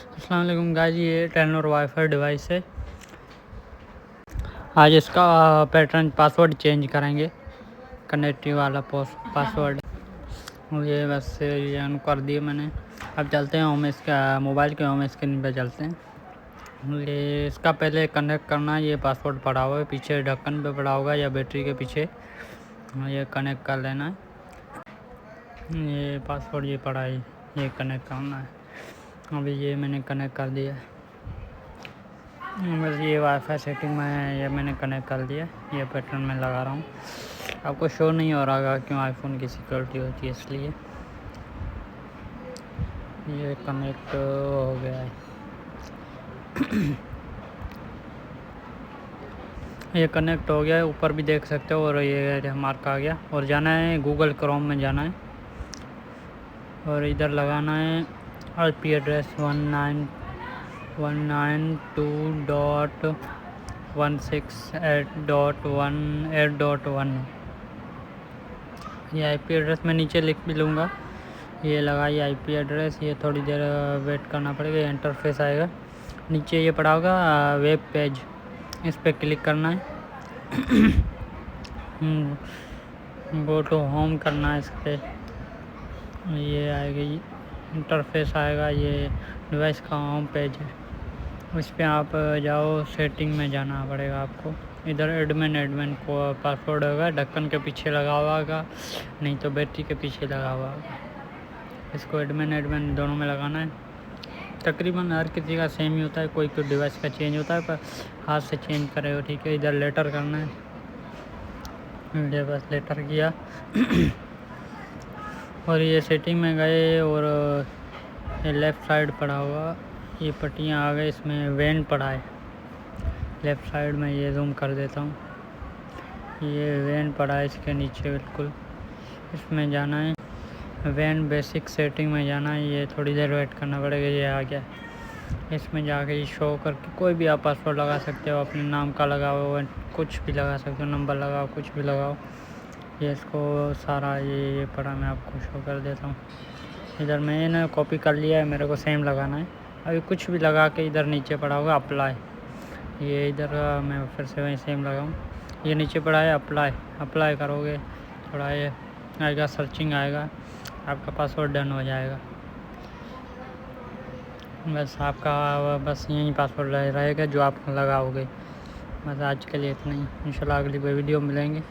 अस्सलाम वालेकुम गाइस, ये टेलीनॉर वाईफाई डिवाइस है। आज इसका पैटर्न पासवर्ड चेंज करेंगे, कनेक्टिव वाला पासवर्ड। ये बस ये ऑन कर दिए मैंने। अब चलते हैं होम, इसका मोबाइल के होम स्क्रीन पे चलते हैं। ये इसका पहले कनेक्ट करना है। ये पासवर्ड पड़ा हुआ है पीछे, ढक्कन पे पड़ा होगा या बैटरी के पीछे। ये कनेक्ट कर लेना है। ये पासवर्ड ये पड़ा है, ये कनेक्ट करना है। अभी ये मैंने कनेक्ट कर दिया। बस ये वाईफाई सेटिंग में है, ये मैंने कनेक्ट कर दिया। ये पैटर्न में लगा रहा हूँ। आपको शो नहीं हो रहा होगा क्यों, आईफोन की सिक्योरिटी होती है इसलिए। ये कनेक्ट हो गया है। ये कनेक्ट हो गया है, ऊपर भी देख सकते हो। और ये मार्क आ गया। और जाना है गूगल क्रोम में जाना है और इधर लगाना है IP एड्रेस 192.168.1. ये IP एड्रेस मैं नीचे लिख भी लूँगा। ये लगाइए IP एड्रेस। ये थोड़ी देर वेट करना पड़ेगा। इंटरफेस आएगा, नीचे ये पड़ा होगा वेब पेज, इस पर क्लिक करना है। गो टू होम करना है इस पर। ये आएगा, इंटरफेस आएगा। ये डिवाइस का होम पेज है, उस पर आप जाओ। सेटिंग में जाना पड़ेगा आपको। इधर एडमिन को पासवर्ड होगा, ढक्कन के पीछे लगा हुआ होगा, नहीं तो बैटरी के पीछे लगा हुआ होगा। इसको एडमिन दोनों में लगाना है। तकरीबन हर किसी का सेम ही होता है, कोई डिवाइस का चेंज होता है, पर हाथ से चेंज करे हो, ठीक है। इधर लेटर करना है। ये बस लेटर किया। और ये सेटिंग में गए और ये लेफ़्ट साइड पड़ा हुआ, ये पट्टियाँ आ गई, इसमें वैन पड़ा है लेफ़्ट साइड में। ये जूम कर देता हूँ। ये वैन पड़ा है इसके नीचे बिल्कुल, इसमें जाना है। वैन बेसिक सेटिंग में जाना है। ये थोड़ी देर वेट करना पड़ेगा। ये आ गया। इसमें जाके ये शो करके कोई भी आप पासवर्ड लगा सकते हो, अपने नाम का लगाओ, कुछ भी लगा सकते हो, नंबर लगाओ, कुछ भी लगाओ। ये इसको सारा ये पड़ा, मैं आपको शो कर देता हूँ। इधर मैंने कॉपी कर लिया है, मेरे को सेम लगाना है। अभी कुछ भी लगा के इधर नीचे पड़ा होगा अप्लाई। ये इधर मैं फिर से वहीं सेम लगाऊँ। ये नीचे पड़ा है अप्लाई करोगे, थोड़ा ये आएगा, सर्चिंग आएगा, आपका पासवर्ड डन हो जाएगा। बस आपका बस यही पासवर्ड रहेगा जो आप लगाओगे। बस आज के लिए इतना ही। इंशाल्लाह अगली कोई वीडियो मिलेंगे।